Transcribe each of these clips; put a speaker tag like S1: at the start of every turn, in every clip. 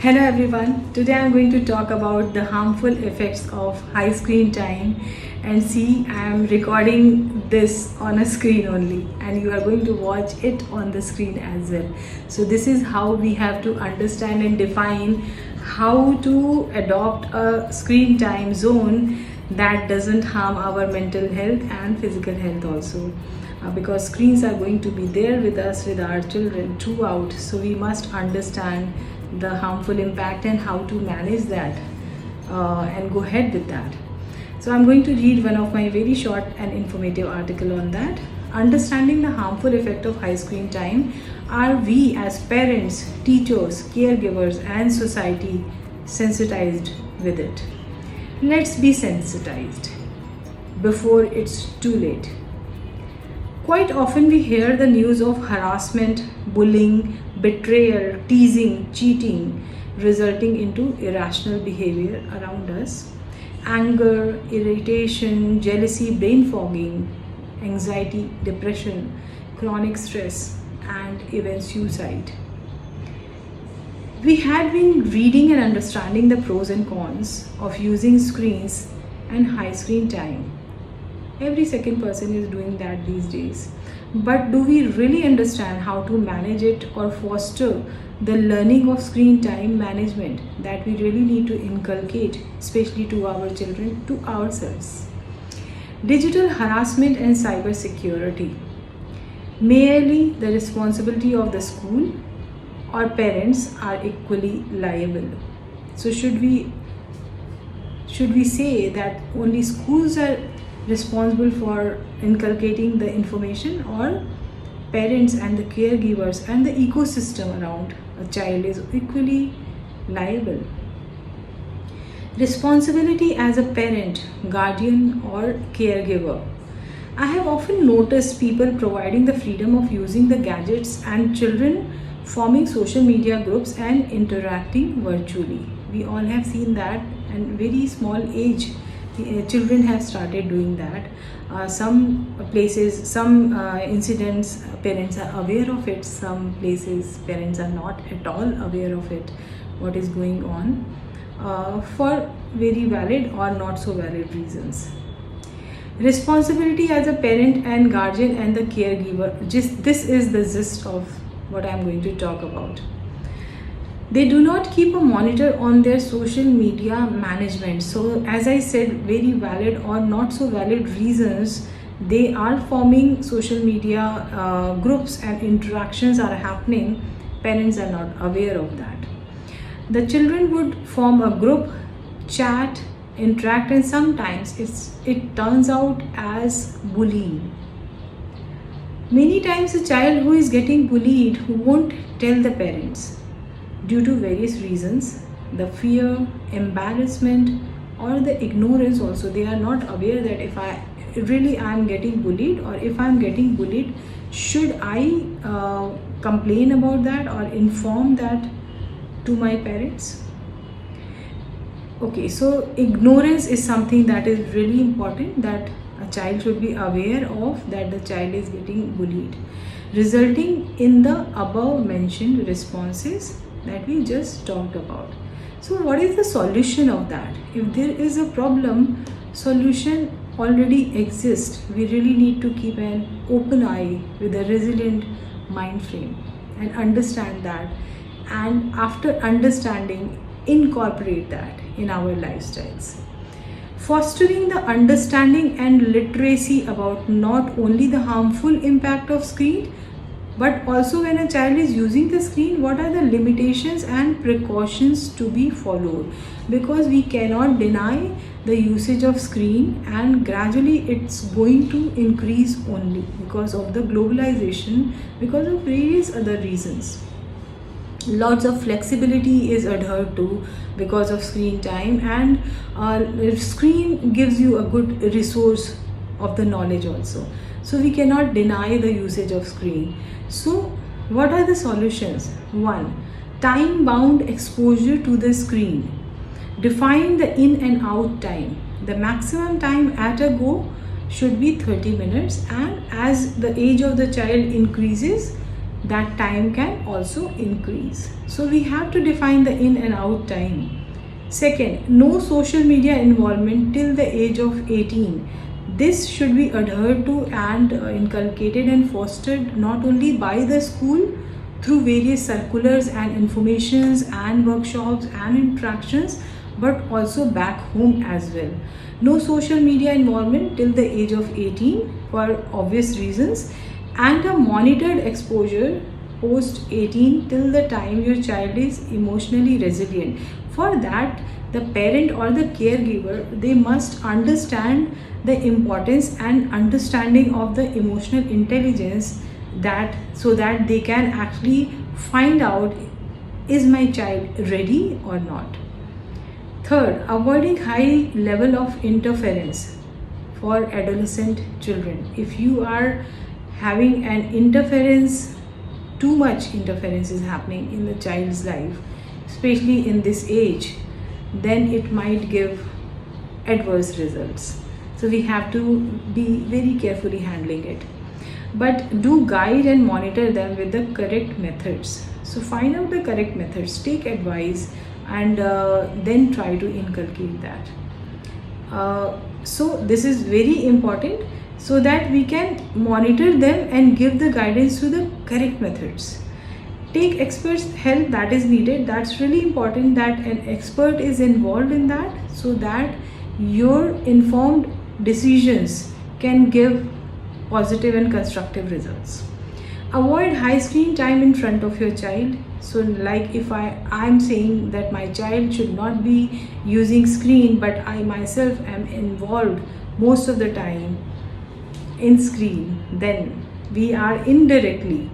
S1: Hello everyone. Today I'm going to talk about the harmful effects of high screen time, and see, I'm recording this on a screen only and you are going to watch it on the screen as well. So this is how we have to understand and define how to adopt a screen time zone that doesn't harm our mental health and physical health also. Because screens are going to be there with us, with our children throughout, so we must understand the harmful impact and how to manage that and go ahead with that. So I'm going to read one of my very short and informative article on that. Understanding the harmful effect of high screen time. Are we as parents, teachers, caregivers and society sensitized with it? Let's be sensitized before it's too late. Quite often we hear the news of harassment, bullying, betrayal, teasing, cheating, resulting into irrational behavior around us. Anger, irritation, jealousy, brain fogging, anxiety, depression, chronic stress, and even suicide. We had been reading and understanding the pros and cons of using screens and high screen time. Every second person is doing that these days. But do we really understand how to manage it or foster the learning of screen time management that we really need to inculcate, especially to our children, to ourselves? Digital harassment and cyber security. Merely the responsibility of the school or parents are equally liable. So should we say that only schools are responsible for inculcating the information, or parents and the caregivers and the ecosystem around a child is equally liable? Responsibility as a parent, guardian or caregiver. I have often noticed people providing the freedom of using the gadgets and children forming social media groups and interacting virtually. We all have seen that, and very small age children have started doing that. Some places, some incidents, parents are aware of it. Some places parents are not at all aware of it, what is going on, for very valid or not so valid reasons. Responsibility as a parent and guardian and the caregiver. This is the gist of what I'm going to talk about. They do not keep a monitor on their social media management. So as I said, very valid or not so valid reasons, they are forming social media groups and interactions are happening. Parents are not aware of that. The children would form a group, chat, interact, and sometimes it turns out as bullying. Many times a child who is getting bullied who won't tell the parents due to various reasons, the fear, embarrassment or the ignorance also. They are not aware that if I am getting bullied, or if I'm getting bullied, should I complain about that or inform that to my parents? Okay, so ignorance is something that is really important, that a child should be aware of, that the child is getting bullied, resulting in the above mentioned responses that we just talked about. So what is the solution of that? If there is a problem, solution already exists. We really need to keep an open eye with a resilient mind frame and understand that, and after understanding, incorporate that in our lifestyles. Fostering the understanding and literacy about not only the harmful impact of screen, but also when a child is using the screen, what are the limitations and precautions to be followed? Because we cannot deny the usage of screen, and gradually it's going to increase only because of the globalization, because of various other reasons. Lots of flexibility is adhered to because of screen time, and screen gives you a good resource of the knowledge also. So we cannot deny the usage of screen. So what are the solutions? 1. Time bound exposure to the screen. Define the in and out time. The maximum time at a go should be 30 minutes, and as the age of the child increases, that time can also increase. So we have to define the in and out time. Second, no social media involvement till the age of 18. This should be adhered to and inculcated and fostered not only by the school through various circulars and informations and workshops and interactions, but also back home as well. No social media involvement till the age of 18 for obvious reasons, and a monitored exposure post 18 till the time your child is emotionally resilient. For that, the parent or the caregiver, they must understand the importance and understanding of the emotional intelligence, that so that they can actually find out, is my child ready or not. Third, avoiding high level of interference for adolescent children. If you are having an interference, too much interference is happening in the child's life, especially in this age, then it might give adverse results. So we have to be very carefully handling it. But do guide and monitor them with the correct methods. So find out the correct methods, take advice, and then try to inculcate that. So this is very important, so that we can monitor them and give the guidance to the correct methods. Take experts help that is needed. That's really important that an expert is involved in that, so that your informed decisions can give positive and constructive results. Avoid high screen time in front of your child. So like if I'm saying that my child should not be using screen, but I myself am involved most of the time in screen, then we are indirectly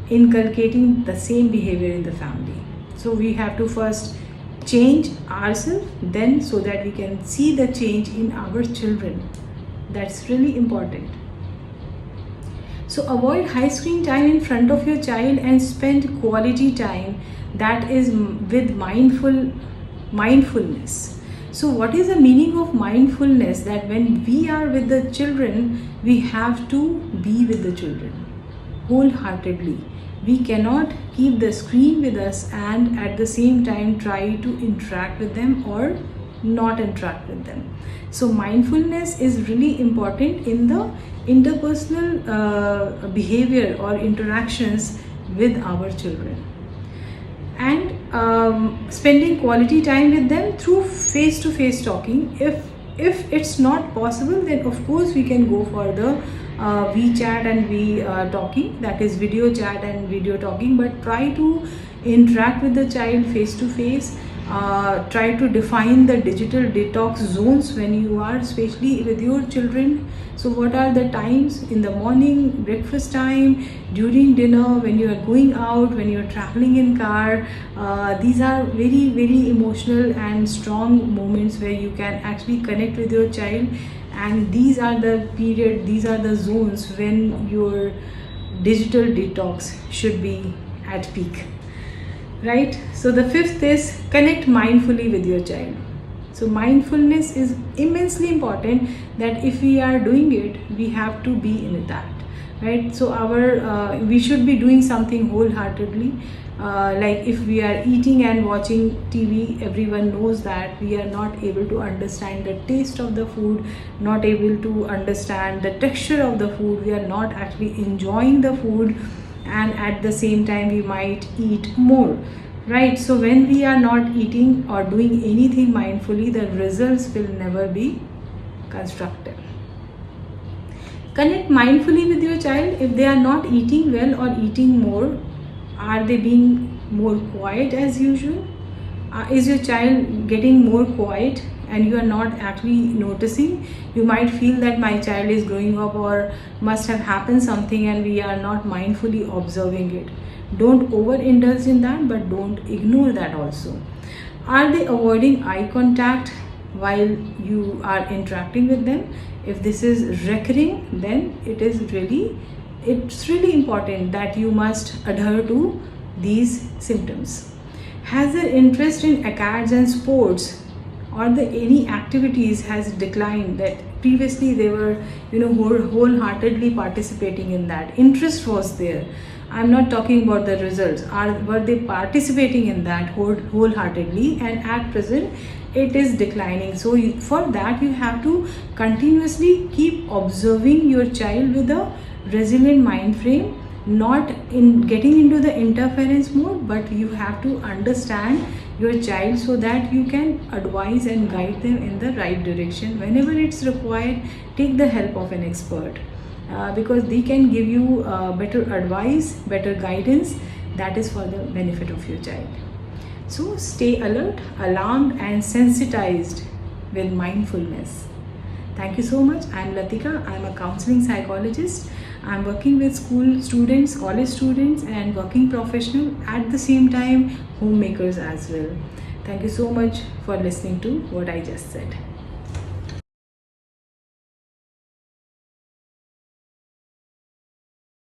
S1: inculcating the same behavior in the family. So we have to first change ourselves, then so that we can see the change in our children. That's really important. So avoid high screen time in front of your child and spend quality time that is with mindfulness. So what is the meaning of mindfulness? That when we are with the children, we have to be with the children wholeheartedly. We cannot keep the screen with us and at the same time try to interact with them or not interact with them. So mindfulness is really important in the interpersonal behavior or interactions with our children. And spending quality time with them through face-to-face talking. If it's not possible, then of course we can go for the WeChat and talking, that is video chat and video talking, but try to interact with the child face to face. Try to define the digital detox zones when you are, especially with your children. So what are the times? In the morning, breakfast time, during dinner, when you are going out, when you are traveling in car. These are very, very emotional and strong moments where you can actually connect with your child. And these are the period, these are the zones when your digital detox should be at peak. Right? So the fifth is connect mindfully with your child. So mindfulness is immensely important, that if we are doing it, we have to be in that. Right? So we should be doing something wholeheartedly. Like if we are eating and watching TV, everyone knows that we are not able to understand the taste of the food, not able to understand the texture of the food. We are not actually enjoying the food, and at the same time we might eat more. Right? So when we are not eating or doing anything mindfully, the results will never be constructive. Connect mindfully with your child. If they are not eating well or eating more, are they being more quiet as usual? Is your child getting more quiet and you are not actually noticing? You might feel that my child is growing up or must have happened something, and we are not mindfully observing it. Don't overindulge in that, but don't ignore that also. Are they avoiding eye contact while you are interacting with them? If this is recurring, then it's really important that you must adhere to these symptoms. Has their interest in acads and sports or any activities has declined, that previously they were wholeheartedly participating in that, interest was there? I'm not talking about the results. Were they participating in that wholeheartedly? And at present, it is declining. So for that, you have to continuously keep observing your child with a resilient mind frame, not in getting into the interference mode, but you have to understand your child so that you can advise and guide them in the right direction. Whenever it's required, take the help of an expert, because they can give you better advice, better guidance that is for the benefit of your child. So stay alert, alarmed, and sensitized with mindfulness. Thank you so much. I'm Latika. I'm a counseling psychologist. I'm working with school students, college students, and working professional, at the same time homemakers as well. Thank you so much for listening to what I just said.